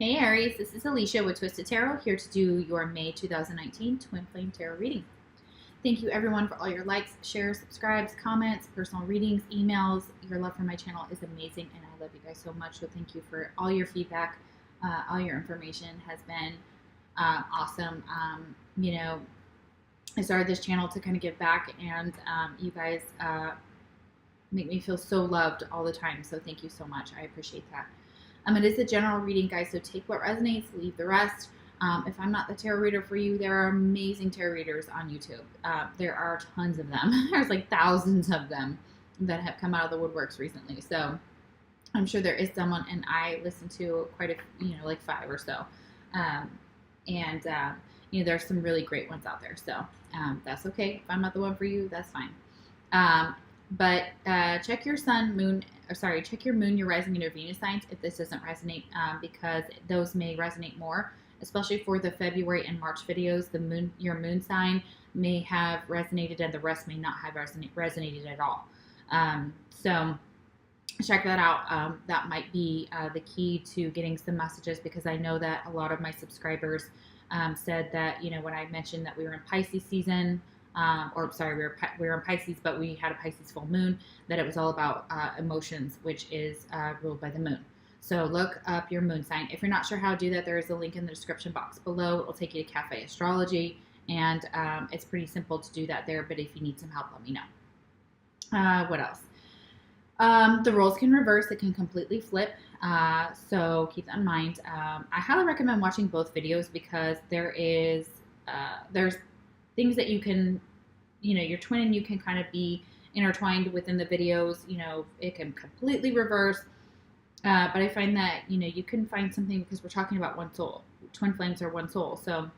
Hey Aries, this is Alicia with Twisted Tarot, here to do your May 2019 Twin Flame Tarot reading. Thank you everyone for all your likes, shares, subscribes, comments, personal readings, emails. Your love for my channel is amazing and I love you guys so much. So thank you for all your feedback. All your information has been awesome. I started this channel to kind of give back and you guys make me feel so loved all the time. So thank you so much. I appreciate that. It is a general reading, guys, so take what resonates, leave the rest. If I'm not the tarot reader for you, there are amazing tarot readers on YouTube. There are tons of them. There's like thousands of them that have come out of the woodworks recently. So I'm sure there is someone, and I listen to quite a, like 5 or so. There's some really great ones out there. So that's okay. If I'm not the one for you, that's fine. But check your check your moon, your rising, and your Venus signs if this doesn't resonate, because those may resonate more, especially for the February and March videos. Your moon sign may have resonated and the rest may not have resonated at all. So check that out. That might be the key to getting some messages, because I know that a lot of my subscribers said that, when I mentioned that we were in Pisces season, we were in Pisces, but we had a Pisces full moon, that it was all about emotions, which is ruled by the moon. So look up your moon sign. If you're not sure how to do that, there is a link in the description box below. It will take you to Cafe Astrology, and it's pretty simple to do that there, but if you need some help, let me know. What else? The roles can reverse. It can completely flip. So keep that in mind. I highly recommend watching both videos, because there's things that you can, your twin and you can kind of be intertwined within the videos. It can completely reverse. But I find that, you can find something, because we're talking about one soul. Twin flames are one soul. So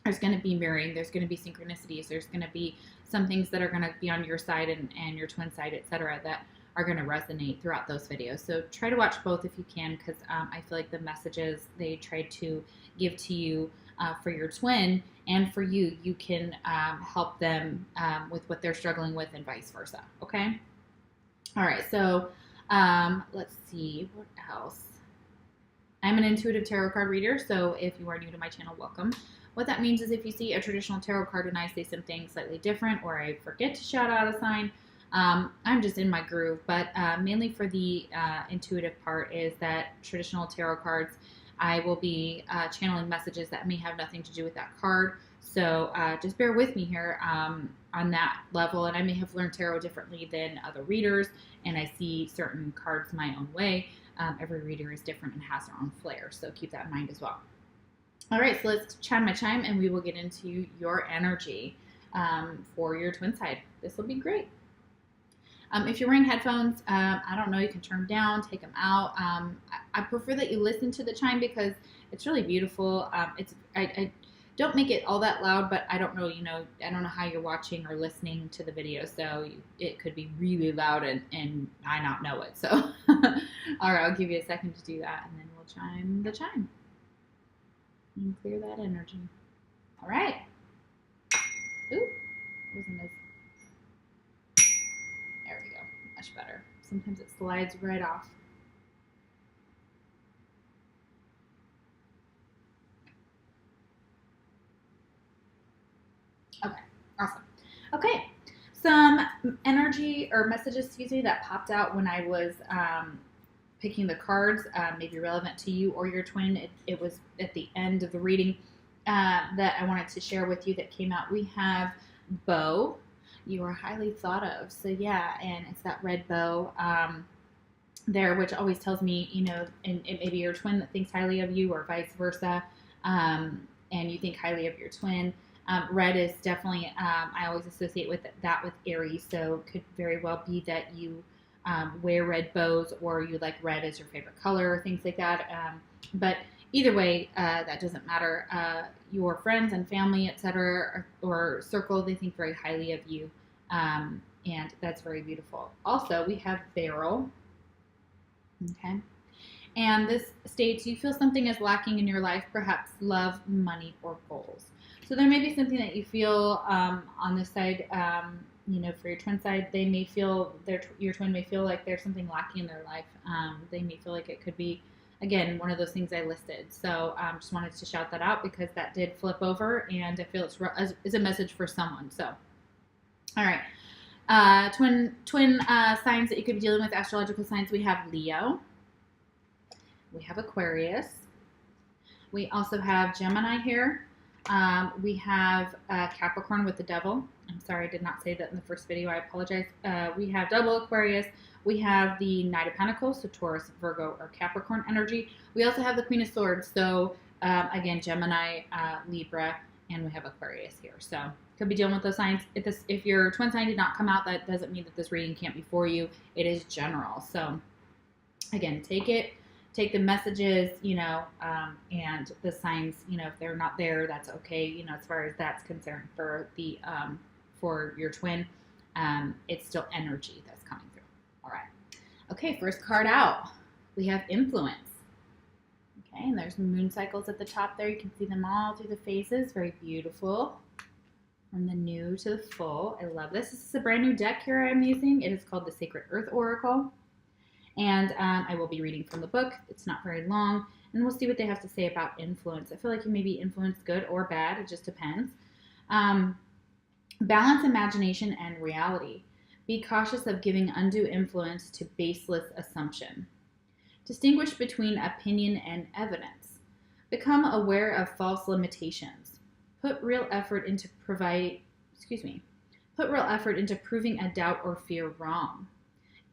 there's going to be mirroring. There's going to be synchronicities. There's going to be some things that are going to be on your side and your twin side, etc., that are going to resonate throughout those videos. So try to watch both if you can, because I feel like the messages they try to give to you for your twin and for you, you can help them with what they're struggling with, and vice versa. Okay? All right, so let's see, what else? I'm an intuitive tarot card reader, so if you are new to my channel, welcome. What that means is if you see a traditional tarot card and I say something slightly different, or I forget to shout out a sign, I'm just in my groove. But mainly for the intuitive part is that traditional tarot cards, I will be channeling messages that may have nothing to do with that card. So just bear with me here on that level. And I may have learned tarot differently than other readers, and I see certain cards my own way. Every reader is different and has their own flair, so keep that in mind as well. All right, so let's chime my chime, and we will get into your energy for your twin side. This will be great. If you're wearing headphones, I don't know, you can turn them down, take them out. I prefer that you listen to the chime, because it's really beautiful. I don't make it all that loud, but I don't know, I don't know how you're watching or listening to the video, so it could be really loud and I not know it. So, all right, I'll give you a second to do that, and then we'll chime the chime and clear that energy. All right. Ooh, wasn't as... There we go. Much better. Sometimes it slides right off. Okay, awesome. Okay, some energy or messages, that popped out when I was picking the cards, may be relevant to you or your twin. It was at the end of the reading that I wanted to share with you that came out. We have bow. You are highly thought of. So yeah, and it's that red bow there, which always tells me, and it may be your twin that thinks highly of you, or vice versa, and you think highly of your twin. Red is definitely, I always associate that with Aries, so it could very well be that you wear red bows, or you like red as your favorite color, things like that. But either way, that doesn't matter. Your friends and family, etc., or circle, they think very highly of you, and that's very beautiful. Also, we have beryl. Okay, and this states you feel something is lacking in your life, perhaps love, money, or goals. So there may be something that you feel on this side. For your twin side, they may feel your twin may feel like there's something lacking in their life. They may feel like it could be again, one of those things I listed. So just wanted to shout that out because that did flip over, and I feel it's a message for someone. So, all right. Twin signs that you could be dealing with, astrological signs. We have Leo. We have Aquarius. We also have Gemini here. We have Capricorn with the devil. I'm sorry, I did not say that in the first video. I apologize. We have double Aquarius. We have the Knight of Pentacles, so Taurus, Virgo, or Capricorn energy. We also have the Queen of Swords. So again, Gemini, Libra, and we have Aquarius here. So could be dealing with those signs. If your twin sign did not come out, that doesn't mean that this reading can't be for you. It is general. So again, take the messages, and the signs, if they're not there, that's okay. As far as that's concerned for the for your twin, it's still energy that's coming through. All right. Okay, first card out, we have influence. Okay, and there's moon cycles at the top there. You can see them all through the phases. Very beautiful. From the new to the full. I love this. This is a brand new deck here I'm using. It is called the Sacred Earth Oracle. And I will be reading from the book. It's not very long. And we'll see what they have to say about influence. I feel like you may be influenced good or bad. It just depends. Balance imagination and reality. Be cautious of giving undue influence to baseless assumption. Distinguish between opinion and evidence. Become aware of false limitations. Put real effort into proving a doubt or fear wrong.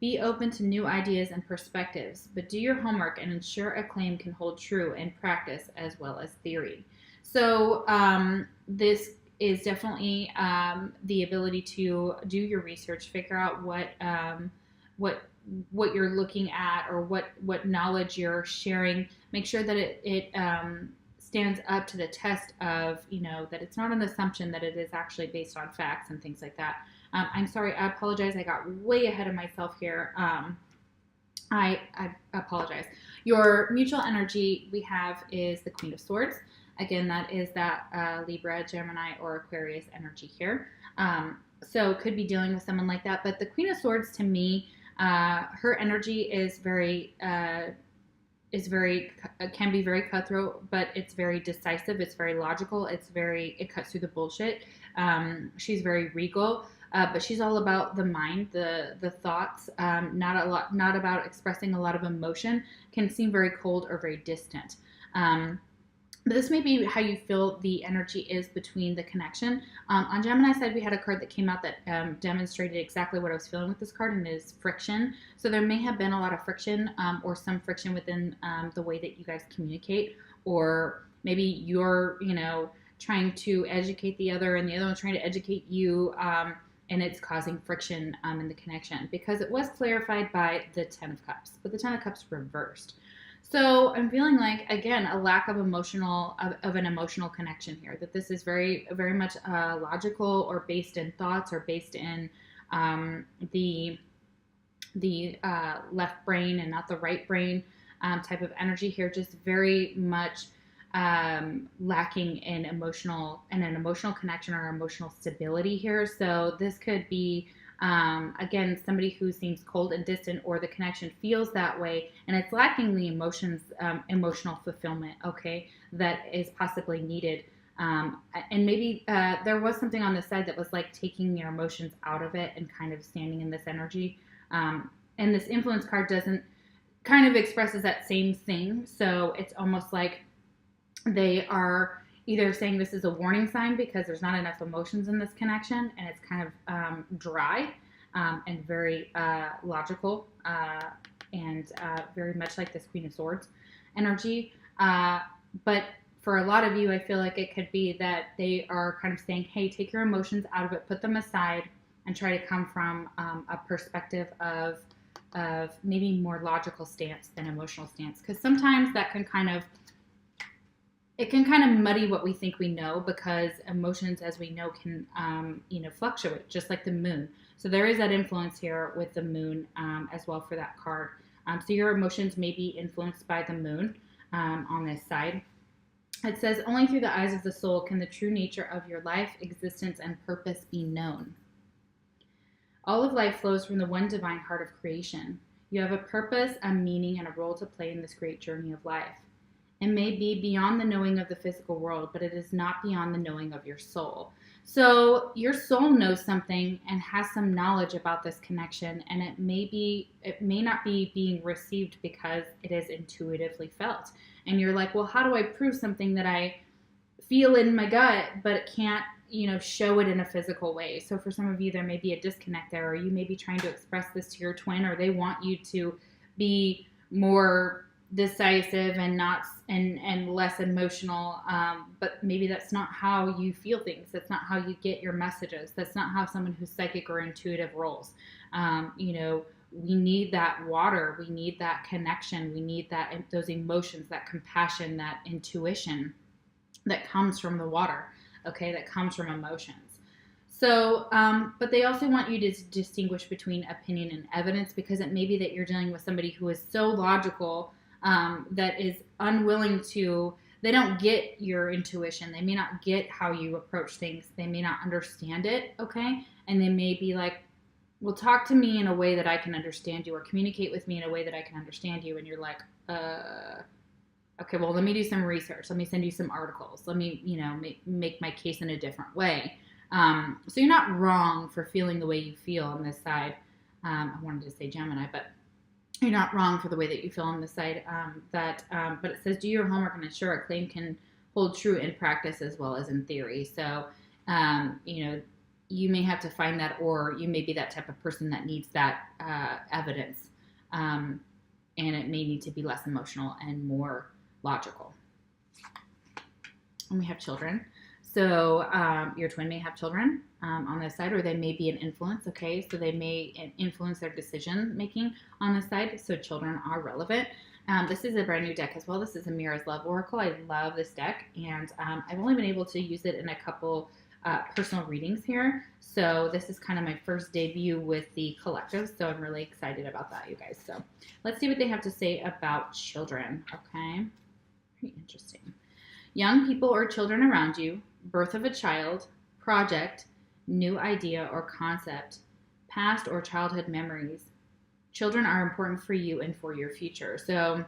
Be open to new ideas and perspectives, but do your homework and ensure a claim can hold true in practice as well as theory. So this is definitely the ability to do your research, figure out what you're looking at or what knowledge you're sharing. Make sure that it stands up to the test of, that it's not an assumption, that it is actually based on facts and things like that. I'm sorry, I apologize. I got way ahead of myself here. I apologize. Your mutual energy we have is the Queen of Swords. Again, that is that Libra, Gemini, or Aquarius energy here. So could be dealing with someone like that. But the Queen of Swords, to me, her energy is can be very cutthroat, but it's very decisive. It's very logical. It cuts through the bullshit. She's very regal, but she's all about the mind, the thoughts, not about expressing a lot of emotion. Can seem very cold or very distant. But this may be how you feel the energy is between the connection. On Gemini side, we had a card that came out that demonstrated exactly what I was feeling with this card, and it is friction. So there may have been a lot of friction or some friction within the way that you guys communicate, or maybe you're, trying to educate the other and the other one's trying to educate you, and it's causing friction in the connection, because it was clarified by the Ten of Cups, but the Ten of Cups reversed. So I'm feeling like, again, a lack of an emotional connection here, that this is very, very much logical or based in thoughts or based in the left brain and not the right brain type of energy here, just very much lacking in an emotional connection or emotional stability here. So this could be again, somebody who seems cold and distant, or the connection feels that way, and it's lacking the emotional fulfillment, okay, that is possibly needed. And maybe there was something on the side that was like taking your emotions out of it and kind of standing in this energy. And this influence card kind of expresses that same thing. So it's almost like they are either saying this is a warning sign because there's not enough emotions in this connection, and it's kind of dry and very logical and very much like this Queen of Swords energy. But for a lot of you, I feel like it could be that they are kind of saying, hey, take your emotions out of it, put them aside, and try to come from a perspective of maybe more logical stance than emotional stance. Because sometimes that can kind of muddy what we think we know, because emotions, as we know, can fluctuate, just like the moon. So there is that influence here with the moon as well for that card. So your emotions may be influenced by the moon on this side. It says, only through the eyes of the soul can the true nature of your life, existence, and purpose be known. All of life flows from the one divine heart of creation. You have a purpose, a meaning, and a role to play in this great journey of life. It may be beyond the knowing of the physical world, but it is not beyond the knowing of your soul. So your soul knows something and has some knowledge about this connection, and it may not be being received because it is intuitively felt. And you're like, well, how do I prove something that I feel in my gut, but it can't, show it in a physical way? So for some of you, there may be a disconnect there, or you may be trying to express this to your twin, or they want you to be more decisive and not and less emotional, but maybe that's not how you feel things. That's not how you get your messages. That's not how someone who's psychic or intuitive rolls. We need that water. We need that connection. We need those emotions, that compassion, that intuition that comes from the water, okay, that comes from emotions. So, but they also want you to distinguish between opinion and evidence, because it may be that you're dealing with somebody who is so logical that is unwilling to, they don't get your intuition. They may not get how you approach things. They may not understand it, okay? And they may be like, well, talk to me in a way that I can understand you, or communicate with me in a way that I can understand you. And you're like, okay, well, let me do some research. Let me send you some articles. Let me, make my case in a different way. So you're not wrong for feeling the way you feel on this side. I wanted to say Gemini, but you're not wrong for the way that you feel on this side. But it says, do your homework and ensure a claim can hold true in practice as well as in theory. So, you may have to find that, or you may be that type of person that needs that evidence. And it may need to be less emotional and more logical. And we have children. So your twin may have children on this side, or they may be an influence, okay? So they may influence their decision making on this side, so children are relevant. This is a brand new deck as well. This is Amira's Love Oracle. I love this deck, and I've only been able to use it in a couple personal readings here. So this is kind of my first debut with the collective, so I'm really excited about that, you guys. So let's see what they have to say about children, okay? Very interesting. Young people or children around you, birth of a child, project, new idea or concept, past or childhood memories. Children are important for you and for your future. So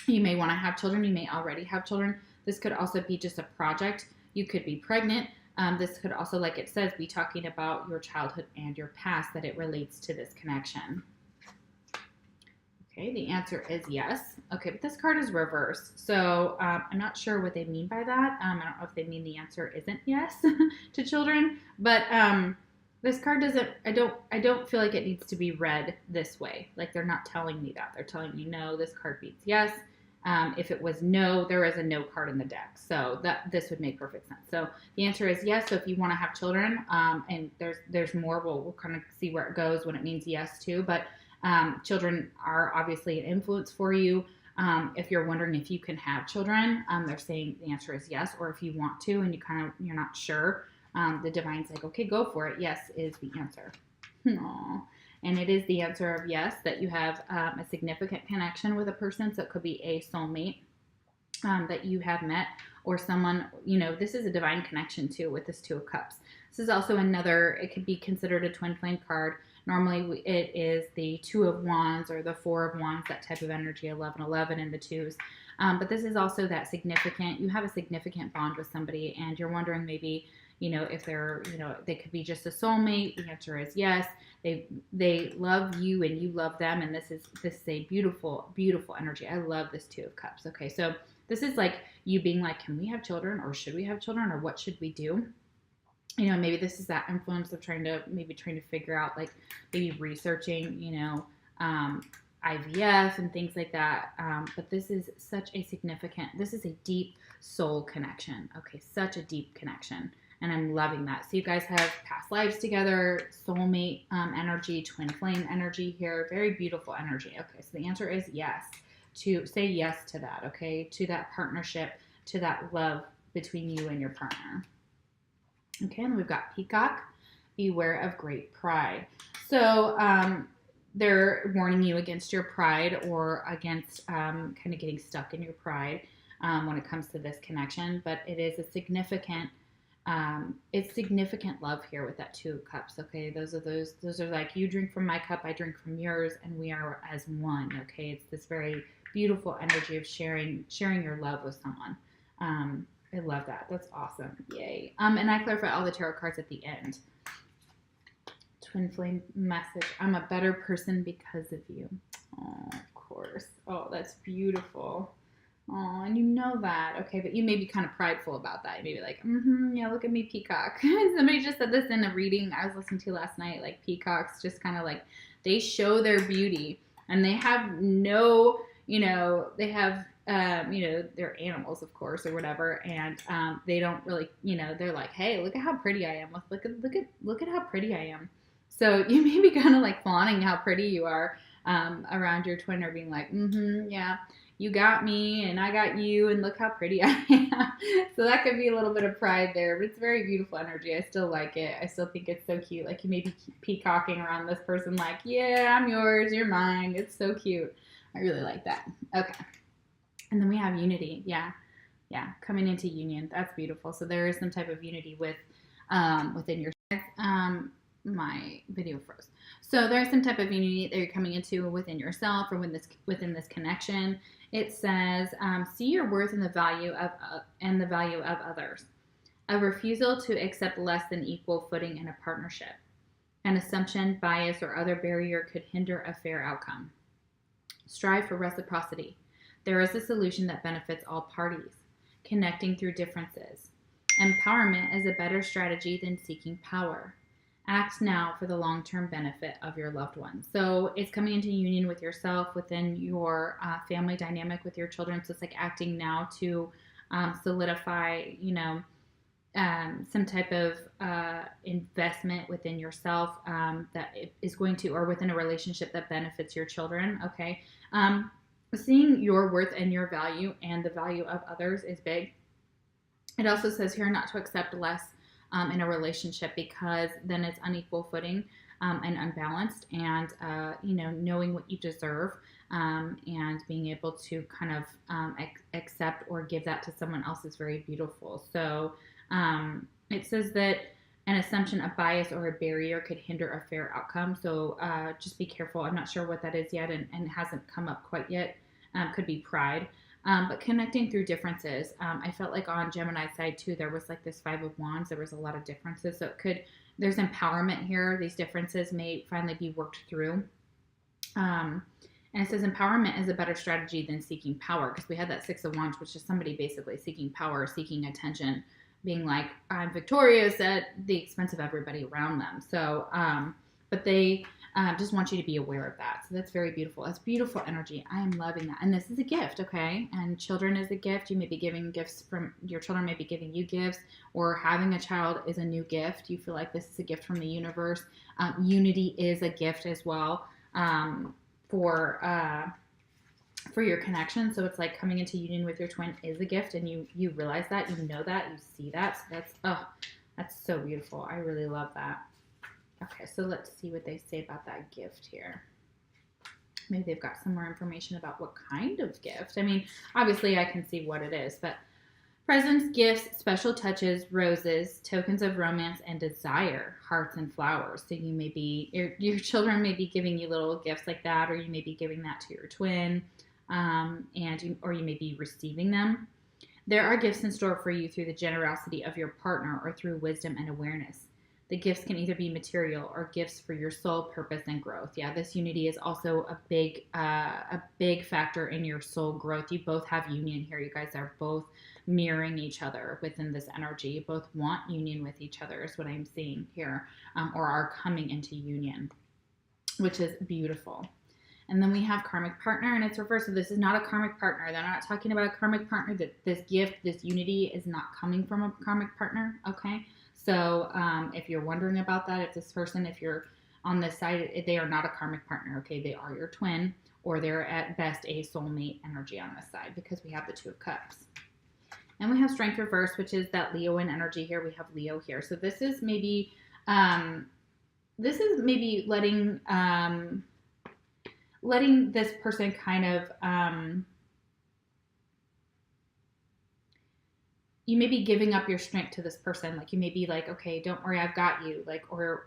you may want to have children. You may already have children. This could also be just a project. You could be pregnant. This could also, like it says, be talking about your childhood and your past, that it relates to this connection. Okay, the answer is yes. Okay, but this card is reversed. So I'm not sure what they mean by that. I don't know if they mean the answer isn't yes to children, but this card doesn't, I don't feel like it needs to be read this way. Like, they're not telling me that. They're telling me no, this card beats yes. If it was no, there is a no card in the deck. So this would make perfect sense. So the answer is yes. So if you want to have children, and there's more, we'll kind of see where it goes when it means yes too. But children are obviously an influence for you. If you're wondering if you can have children, they're saying the answer is yes. Or if you want to and you're not sure, the divine's like, okay, go for it. Yes is the answer. Aww. And it is the answer of yes, that you have a significant connection with a person. So it could be a soulmate that you have met, or someone, this is a divine connection too with this Two of Cups. This is also it could be considered a twin flame card. Normally it is the Two of Wands or the Four of Wands, that type of energy, 1111 and the twos. But this is also that you have a significant bond with somebody, and you're wondering maybe, if they're, they could be just a soulmate. The answer is yes. They love you and you love them, and this is a beautiful, beautiful energy. I love this Two of Cups. Okay, so this is like you being like, can we have children, or should we have children, or what should we do? Maybe this is that influence of trying to figure out, like, maybe researching, IVF and things like that. But this is this is a deep soul connection. Okay, such a deep connection. And I'm loving that. So you guys have past lives together, soulmate energy, twin flame energy here. Very beautiful energy. Okay, so the answer is yes. To say yes to that, okay? To that partnership, to that love between you and your partner. Okay, and we've got Peacock. Beware of great pride. So they're warning you against your pride, or against kind of getting stuck in your pride when it comes to this connection. But it is a significant It's significant love here with that Two of Cups. Okay, those are like, you drink from my cup, I drink from yours, and we are as one. Okay, it's this very beautiful energy of sharing your love with someone. I love that. That's awesome. Yay. And I clarify all the tarot cards at the end. Twin flame message. I'm a better person because of you. Oh, of course. Oh, that's beautiful. Oh, and you know that. Okay, but you may be kind of prideful about that. You may be like, yeah, look at me, peacock. Somebody just said this in a reading I was listening to last night. Like, peacocks just kind of like, they show their beauty, and they have no, they have, they're animals, of course, or whatever, and they don't really, they're like, hey, look at how pretty I am. Look at how pretty I am. So you may be kind of like flaunting how pretty you are around your twin, or being like, yeah, you got me and I got you, and look how pretty I am. So that could be a little bit of pride there, but it's very beautiful energy. I still like it. I still think it's so cute. Like, you may be peacocking around this person like, yeah, I'm yours, you're mine. It's so cute. I really like that. Okay. And then we have unity. Yeah, coming into union. That's beautiful. So there is some type of unity within your my video froze. So there's some type of unity that you're coming into within yourself, or within this connection. It says, see your worth and the value of others. A refusal to accept less than equal footing in a partnership. An assumption, bias, or other barrier could hinder a fair outcome. Strive for reciprocity. There is a solution that benefits all parties. Connecting through differences. Empowerment is a better strategy than seeking power. Act now for the long-term benefit of your loved ones. So it's coming into union with yourself, within your family dynamic with your children. So it's like acting now to solidify, some type of investment within yourself that is going to, or within a relationship that benefits your children. Okay. Seeing your worth and your value and the value of others is big. It also says here not to accept less in a relationship, because then it's unequal footing and unbalanced, and knowing what you deserve, and being able to kind of accept or give that to someone else is very beautiful. So it says that an assumption, a bias, or a barrier could hinder a fair outcome. So just be careful. I'm not sure what that is yet, and it hasn't come up quite yet. Could be pride. But connecting through differences, I felt like on Gemini's side too, there was like this Five of Wands. There was a lot of differences. So there's empowerment here. These differences may finally be worked through. And it says empowerment is a better strategy than seeking power, because we had that Six of Wands, which is somebody basically seeking power, seeking attention, being like, I'm victorious at the expense of everybody around them. So, but they just want you to be aware of that. So that's very beautiful. That's beautiful energy. I am loving that. And this is a gift, okay? And children is a gift. You may be giving gifts from your children, may be giving you gifts, or having a child is a new gift. You feel like this is a gift from the universe. Unity is a gift as well for your connection. So it's like coming into union with your twin is a gift, and you realize that, you know that, you see that. So that's so beautiful. I really love that. Okay, so let's see what they say about that gift here. Maybe they've got some more information about what kind of gift. I mean, obviously I can see what it is, but presents, gifts, special touches, roses, tokens of romance and desire, hearts and flowers. So you may be, your children may be giving you little gifts like that, or you may be giving that to your twin, or you may be receiving them. There are gifts in store for you through the generosity of your partner, or through wisdom and awareness. The gifts can either be material or gifts for your soul purpose and growth. Yeah, this unity is also a big factor in your soul growth. You both have union here. You guys are both mirroring each other within this energy. You both want union with each other is what I'm seeing here, or are coming into union, which is beautiful. And then we have karmic partner, and it's reversed. So this is not a karmic partner. They're not talking about a karmic partner. That this gift, this unity is not coming from a karmic partner, okay? So if you're wondering about that, if this person, if you're on this side, they are not a karmic partner, okay? They are your twin, or they're at best a soulmate energy on this side, because we have the Two of Cups. And we have strength reverse, which is that Leoan energy here. We have Leo here. So this is maybe letting this person kind of you may be giving up your strength to this person. Like you may be like, okay, don't worry, I've got you. Like, or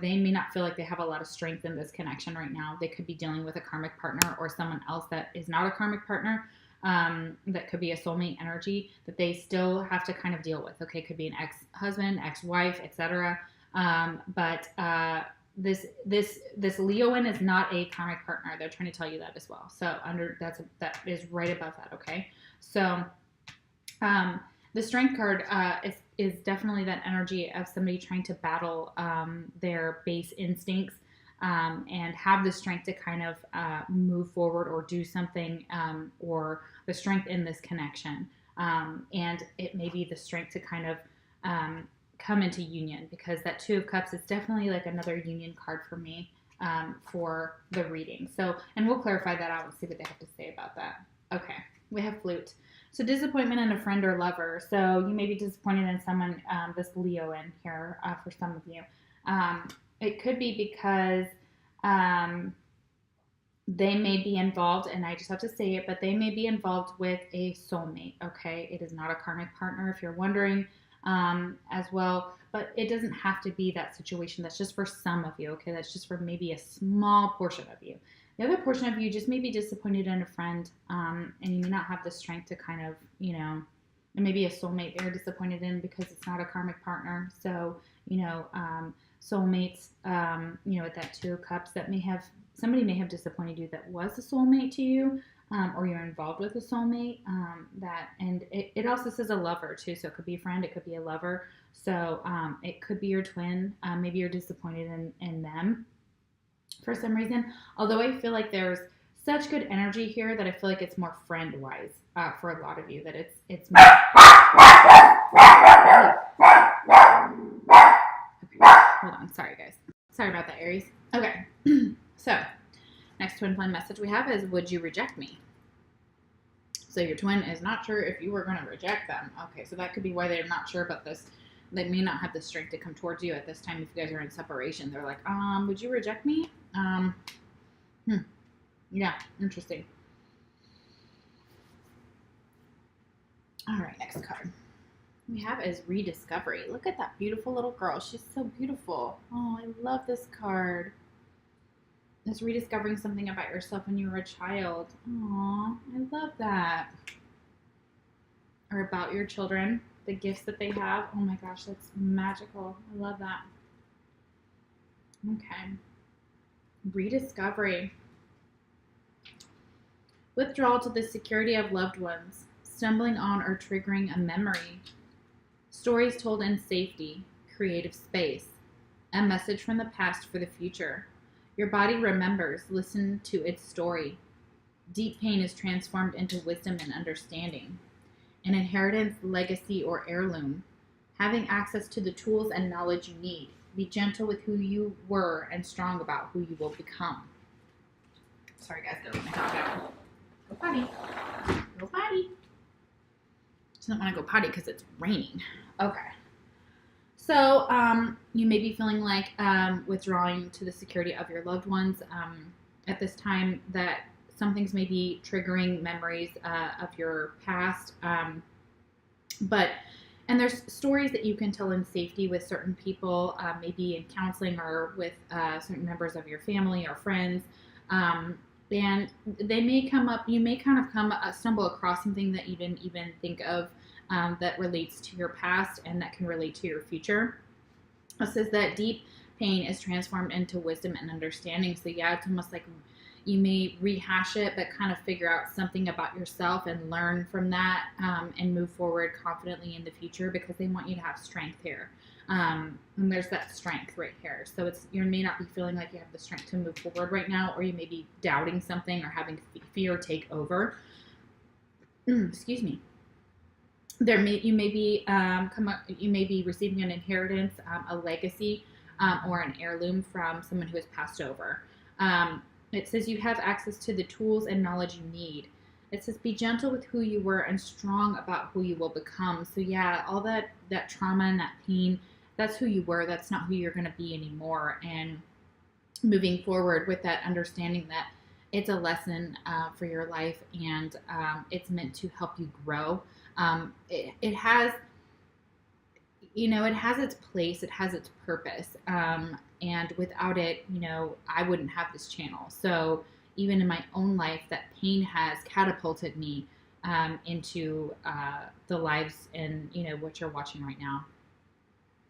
they may not feel like they have a lot of strength in this connection right now. They could be dealing with a karmic partner or someone else that is not a karmic partner. That could be a soulmate energy that they still have to kind of deal with. Okay, could be an ex-husband, ex-wife, etc. But this Leoan is not a karmic partner. They're trying to tell you that as well. So that is right above that. Okay, so. The strength card is definitely that energy of somebody trying to battle their base instincts and have the strength to kind of move forward or do something, or the strength in this connection. And it may be the strength to kind of come into union, because that Two of Cups is definitely like another union card for me for the reading. So, and we'll clarify that out and see what they have to say about that. Okay, we have Flute. So disappointment in a friend or lover. So you may be disappointed in someone, this Leo in here for some of you. It could be because they may be involved, and I just have to say it, but they may be involved with a soulmate, okay? It is not a karmic partner, if you're wondering, as well. But it doesn't have to be that situation. That's just for some of you, okay? That's just for maybe a small portion of you. The other portion of you just may be disappointed in a friend, and you may not have the strength to kind of, you know, and maybe a soulmate they're disappointed in because it's not a karmic partner. So, you know, soulmates, you know, with that Two of Cups, that somebody may have disappointed you that was a soulmate to you, or you're involved with a soulmate. And it also says a lover too. So it could be a friend, it could be a lover. So it could be your twin. Maybe you're disappointed in them for some reason, although I feel like there's such good energy here that I feel like it's more friend-wise for a lot of you, that it's more... Okay, hold on, sorry guys. Sorry about that, Aries. Okay, so next twin flame message we have is, would you reject me? So your twin is not sure if you were going to reject them. Okay, so that could be why they're not sure about this. They may not have the strength to come towards you at this time if you guys are in separation. They're like, would you reject me? Yeah, interesting. All right, next card we have is rediscovery. Look at that beautiful little girl. She's so beautiful. Oh, I love this card. It's rediscovering something about yourself when you were a child. Aw, I love that. Or about your children, the gifts that they have. Oh my gosh, that's magical. I love that. Okay. Rediscovery. Withdrawal to the security of loved ones. Stumbling on or triggering a memory. Stories told in safety. Creative space. A message from the past for the future. Your body remembers. Listen to its story. Deep pain is transformed into wisdom and understanding. An inheritance, legacy, or heirloom. Having access to the tools and knowledge you need. Be gentle with who you were and strong about who you will become. Sorry guys, gotta let my dog out. Go potty. Go potty. She doesn't want to go potty because it's raining. Okay. So you may be feeling like withdrawing to the security of your loved ones at this time, that some things may be triggering memories of your past. And there's stories that you can tell in safety with certain people, maybe in counseling or with certain members of your family or friends. And they may come up, you may kind of stumble across something that you didn't even think of that relates to your past and that can relate to your future. It says that deep pain is transformed into wisdom and understanding. So yeah, it's almost like you may rehash it, but kind of figure out something about yourself and learn from that and move forward confidently in the future, because they want you to have strength here. And there's that strength right here. So you may not be feeling like you have the strength to move forward right now, or you may be doubting something or having fear take over. Excuse me. You may be receiving an inheritance, a legacy, or an heirloom from someone who has passed over. It says you have access to the tools and knowledge you need. It says be gentle with who you were and strong about who you will become. So yeah, all that trauma and that pain, that's who you were. That's not who you're going to be anymore. And moving forward with that understanding that it's a lesson for your life, and it's meant to help you grow. It has, it has its place, it has its purpose. And without it, I wouldn't have this channel. So even in my own life, that pain has catapulted me into the lives and, what you're watching right now.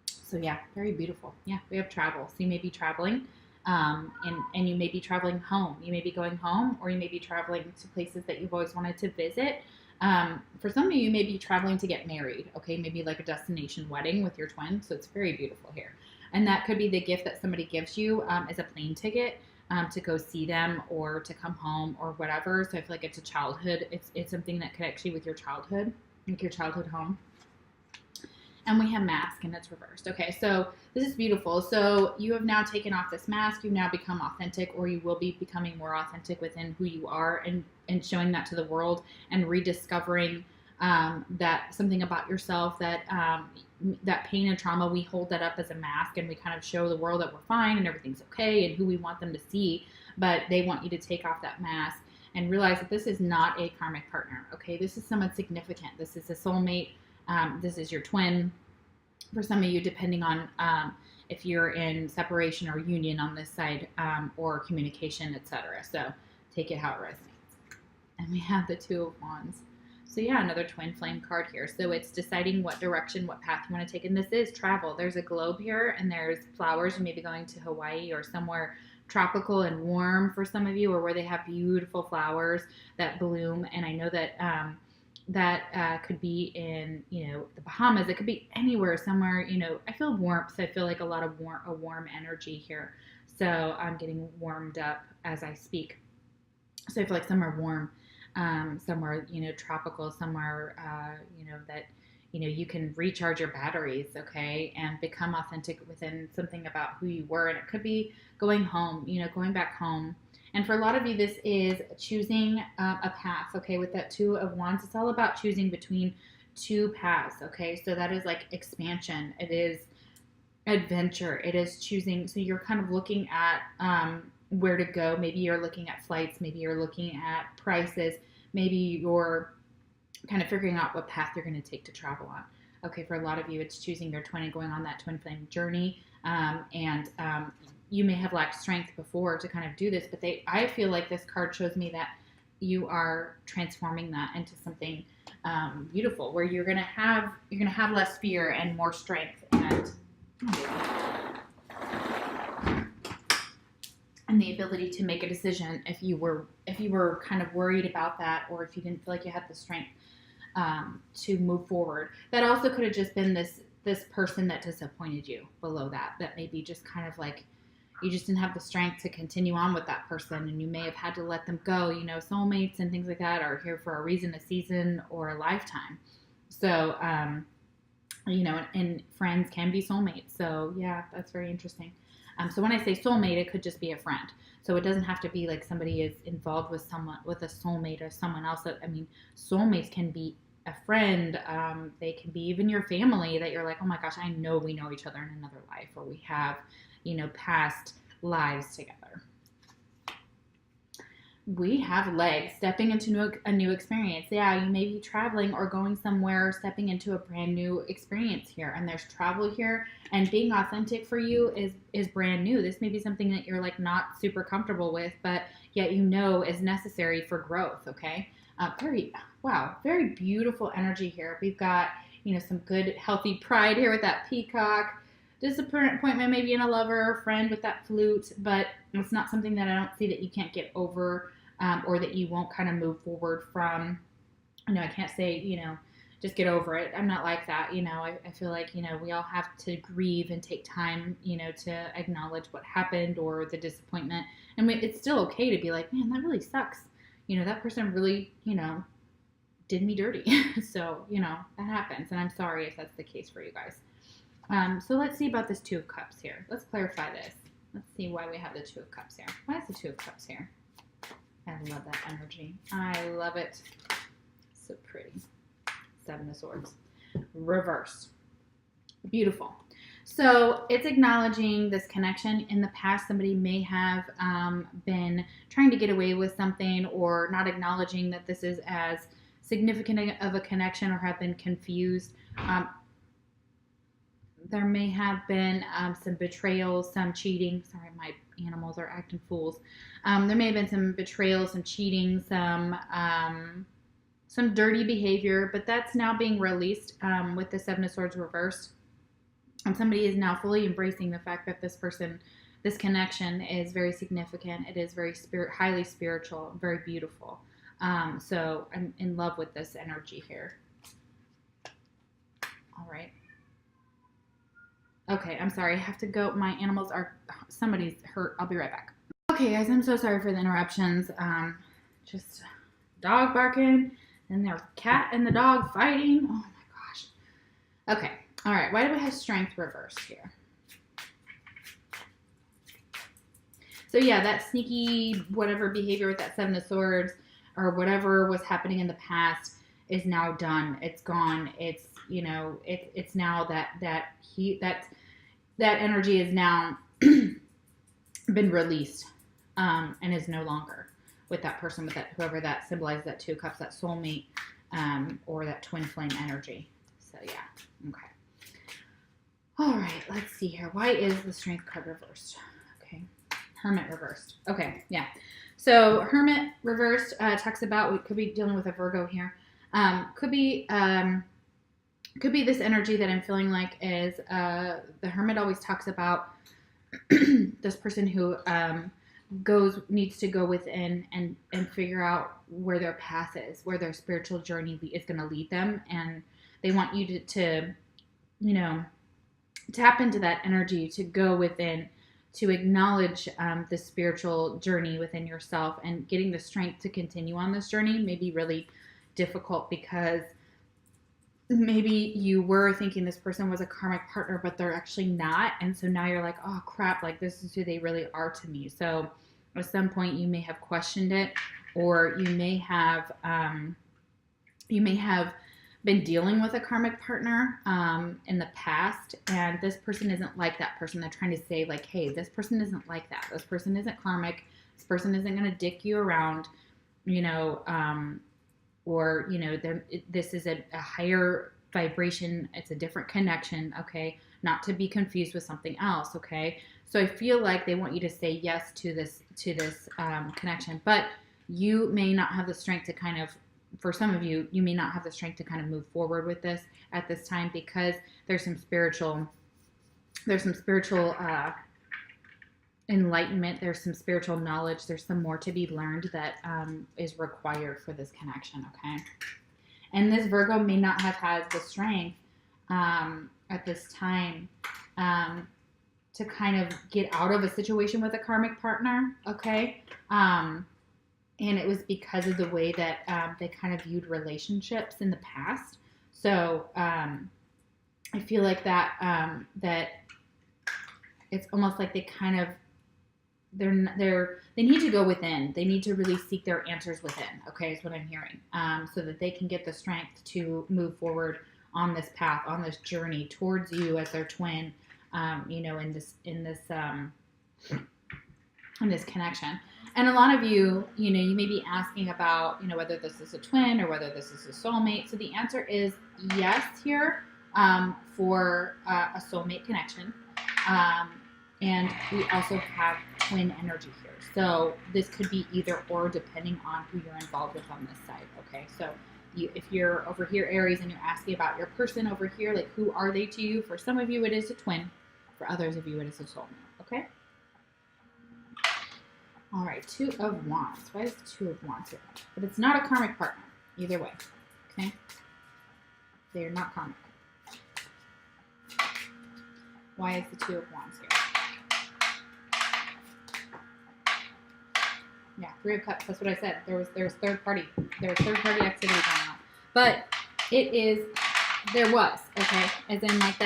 So yeah, very beautiful. Yeah, we have travel. So you may be traveling, and you may be traveling home. You may be going home, or you may be traveling to places that you've always wanted to visit. For some of you may be traveling to get married, okay? Maybe like a destination wedding with your twin. So it's very beautiful here. And that could be the gift that somebody gives you as a plane ticket to go see them or to come home or whatever. So I feel like it's a childhood. It's something that could actually with your childhood, like your childhood home. And we have mask, and it's reversed. Okay, so this is beautiful. So you have now taken off this mask. You've now become authentic, or you will be becoming more authentic within who you are, and showing that to the world and rediscovering that something about yourself, that that pain and trauma, we hold that up as a mask, and we kind of show the world that we're fine and everything's okay and who we want them to see. But they want you to take off that mask and realize that this is not a karmic partner. Okay, this is someone significant. This is a soulmate. This is your twin. For some of you, depending on if you're in separation or union on this side, or communication, etc. So take it how it resonates. And we have the Two of Wands. So yeah, another twin flame card here. So it's deciding what direction, what path you want to take. And this is travel. There's a globe here, and there's flowers. You may be going to Hawaii or somewhere tropical and warm for some of you, or where they have beautiful flowers that bloom. And I know that that could be in, the Bahamas. It could be anywhere, somewhere, I feel warmth. I feel like a lot of warm energy here. So I'm getting warmed up as I speak. So I feel like somewhere warm, somewhere, tropical, somewhere, that, you can recharge your batteries, okay, and become authentic within something about who you were. And it could be going home, going back home. And for a lot of you, this is choosing a path, okay? With that Two of Wands, it's all about choosing between two paths, okay? So that is like expansion. It is adventure. It is choosing. So you're kind of looking at where to go. Maybe you're looking at flights. Maybe you're looking at prices. Maybe you're kind of figuring out what path you're going to take to travel on. Okay, for a lot of you, it's choosing your twin and going on that twin flame journey. You may have lacked strength before to kind of do this, but I feel like this card shows me that you are transforming that into something beautiful, where you're gonna have less fear and more strength, and the ability to make a decision if you were kind of worried about that, or if you didn't feel like you had the strength to move forward. That also could have just been this person that disappointed you below that maybe just kind of like you just didn't have the strength to continue on with that person, and you may have had to let them go. Soulmates and things like that are here for a reason, a season, or a lifetime. So, and friends can be soulmates. So yeah, that's very interesting. So when I say soulmate, it could just be a friend. So it doesn't have to be like somebody is involved with a soulmate or someone else. Soulmates can be a friend. They can be even your family that you're like, oh my gosh, I know we know each other in another life, or we have, past lives together. We have legs, stepping into a new experience. Yeah, you may be traveling or going somewhere, stepping into a brand new experience here. And there's travel here, and being authentic for you is brand new. This may be something that you're like not super comfortable with, but yet is necessary for growth, okay? Very beautiful energy here. We've got, some good healthy pride here with that peacock. Disappointment maybe in a lover or friend with that flute, but it's not something that I don't see that you can't get over, or that you won't kind of move forward from. I can't say, just get over it. I'm not like that. I feel like, we all have to grieve and take time, to acknowledge what happened or the disappointment. And it's still okay to be like, man, that really sucks. That person really, did me dirty. So, that happens. And I'm sorry if that's the case for you guys. So let's see about this Two of Cups here. Let's clarify this. Let's see why we have the Two of Cups here. Why is the Two of Cups here? I love that energy. I love it. So pretty. Seven of Swords. Reverse. Beautiful. So it's acknowledging this connection. In the past, somebody may have been trying to get away with something, or not acknowledging that this is as significant of a connection or have been confused. There may have been some betrayal, some cheating. Sorry, my animals are acting fools. There may have been some betrayal, some cheating, some dirty behavior, but that's now being released with the Seven of Swords reversed. Somebody is now fully embracing the fact that this person, this connection is very significant. It is very highly spiritual, very beautiful. So I'm in love with this energy here. All right. Okay, I'm sorry. I have to go. My animals are, somebody's hurt. I'll be right back. Okay, guys, I'm so sorry for the interruptions. Just dog barking and their cat and the dog fighting. Oh my gosh. Okay. All right. Why do we have strength reversed here? So yeah, that sneaky whatever behavior with that Seven of Swords or whatever was happening in the past is now done. It's gone. It's, you know, it's now that energy is now been released and is no longer with that person, with that whoever that symbolizes, that Two of Cups, that soulmate or that twin flame energy. So yeah, okay. All right, let's see here. Why is the Strength card reversed? Okay, Hermit reversed. Okay, yeah. So Hermit reversed talks about, we could be dealing with a Virgo here. Could be this energy that I'm feeling like is the Hermit always talks about this person who needs to go within and figure out where their path is, where their spiritual journey is going to lead them, and they want you to you know, tap into that energy, to go within, to acknowledge the spiritual journey within yourself, and getting the strength to continue on this journey may be really difficult because maybe you were thinking this person was a karmic partner, but they're actually not. And so now you're like, oh crap, like this is who they really are to me. So at some point you may have questioned it, or you may have been dealing with a karmic partner in the past, and this person isn't like that person. They're trying to say like, hey, this person isn't like that. This person isn't karmic. This person isn't going to dick you around, you know, or, you know, this is a higher vibration. It's a different connection, okay? Not to be confused with something else, okay? So I feel like they want you to say yes to this connection, but you may not have the strength to kind of, for some of you, you may not have the strength to kind of move forward with this at this time because there's some spiritual enlightenment, there's some spiritual knowledge, there's some more to be learned that is required for this connection, okay? And this Virgo may not have had the strength at this time to kind of get out of a situation with a karmic partner, okay? And it was because of the way that they kind of viewed relationships in the past. So I feel like that it's almost like they kind of, they need to go within. They need to really seek their answers within, okay, is what I'm hearing, so that they can get the strength to move forward on this path, on this journey towards you as their twin, you know, in this connection. And a lot of you, you know, you may be asking about, you know, whether this is a twin or whether this is a soulmate. So the answer is yes here for a soulmate connection. And we also have twin energy here. So this could be either or depending on who you're involved with on this side, okay? So if you're over here, Aries, and you're asking about your person over here, like who are they to you? For some of you, it is a twin. For others of you, it is a soulmate, okay? All right, Two of Wands. Why is the Two of Wands here? But it's not a karmic partner, either way, okay? They are not karmic. Why is the Two of Wands here? Yeah, Three of Cups. That's what I said. There's third party. There's third party activity going on. But there was, okay? As in, like,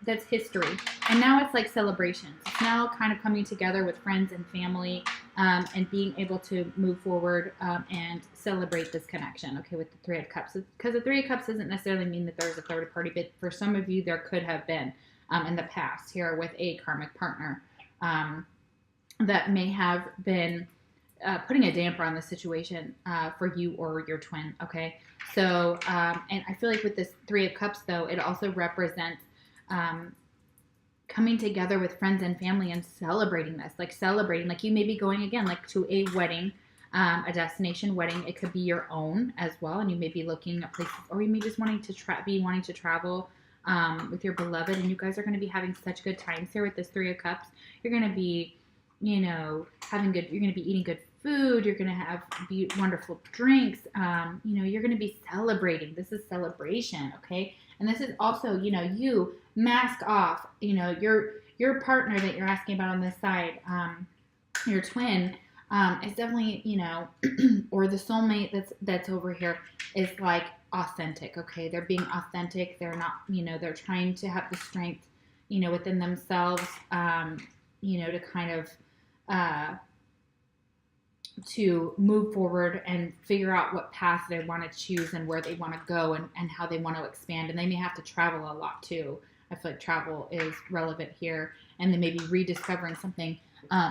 that's history. And now it's like celebrations. It's now kind of coming together with friends and family and being able to move forward and celebrate this connection, okay, with the Three of Cups. Because the Three of Cups doesn't necessarily mean that there's a third party, but for some of you, there could have been in the past here with a karmic partner that may have been putting a damper on the situation for you or your twin, okay? So, and I feel like with this Three of Cups, though, it also represents coming together with friends and family and celebrating this, like celebrating, like you may be going again, like to a wedding, a destination wedding. It could be your own as well, and you may be looking at places, or you may just wanting to travel with your beloved, and you guys are going to be having such good times here with this Three of Cups. You're going to be, you know, having good, you're going to be eating good food, you're going to have wonderful drinks, you know, you're going to be celebrating. This is celebration, okay? And this is also, you know, you mask off, you know, your partner that you're asking about on this side, your twin, is definitely, you know, or the soulmate that's over here is like authentic, okay? They're being authentic. They're not, you know, they're trying to have the strength, you know, within themselves, you know, to kind of, to move forward and figure out what path they want to choose and where they want to go and how they want to expand. And they may have to travel a lot too. I feel like travel is relevant here, and they may be rediscovering something.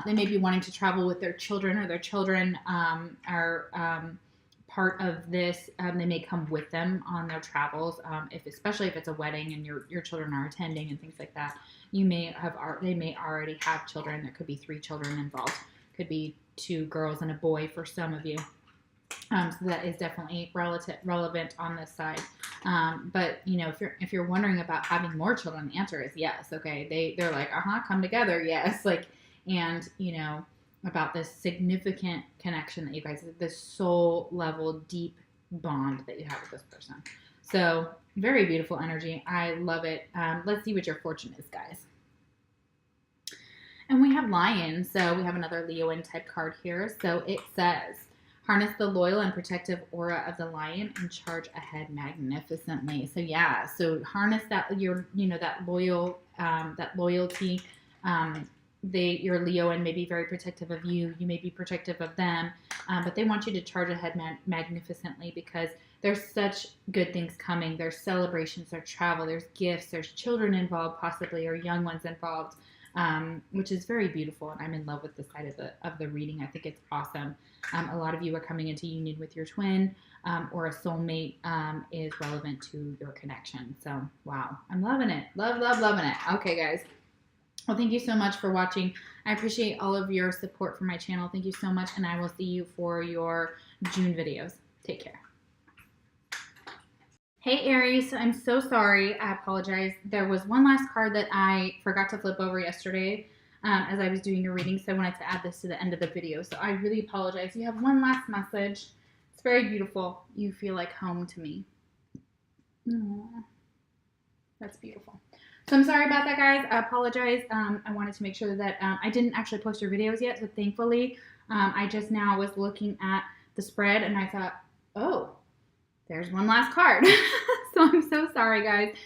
They may be wanting to travel with their children, or their children are part of this. They may come with them on their travels, especially if it's a wedding and your children are attending and things like that. They may already have children. There could be 3 children involved. Could be 2 girls and a boy for some of you. So that is definitely relevant on this side. But you know, if you're wondering about having more children, the answer is yes. Okay, they're like, come together, yes. Like, and you know, about this significant connection that you guys, this soul level deep bond that you have with this person. So very beautiful energy. I love it. Let's see what your fortune is, guys. And we have Lion, so we have another Leoan type card here. So it says, harness the loyal and protective aura of the lion and charge ahead magnificently. So yeah, so harness that that loyalty. Your Leoan may be very protective of you. You may be protective of them, but they want you to charge ahead magnificently because there's such good things coming. There's celebrations, there's travel, there's gifts, there's children involved possibly, or young ones involved. Which is very beautiful, and I'm in love with this side of the reading. I think it's awesome. A lot of you are coming into union with your twin, or a soulmate is relevant to your connection. So, wow, I'm loving it. Loving it. Okay, guys. Well, thank you so much for watching. I appreciate all of your support for my channel. Thank you so much, and I will see you for your June videos. Take care. Hey Aries, I'm so sorry. I apologize. There was one last card that I forgot to flip over yesterday as I was doing your reading, so I wanted to add this to the end of the video. So I really apologize. You have one last message. It's very beautiful. You feel like home to me. Aww. That's beautiful. So I'm sorry about that, guys. I apologize. I wanted to make sure that I didn't actually post your videos yet, so thankfully I just now was looking at the spread and I thought, oh, there's one last card. So I'm so sorry, guys.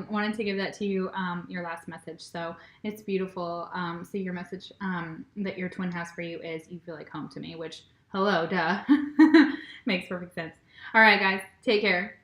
Wanted to give that to you, your last message. So it's beautiful. So your message that your twin has for you is you feel like home to me, which, hello, duh. Makes perfect sense. All right, guys. Take care.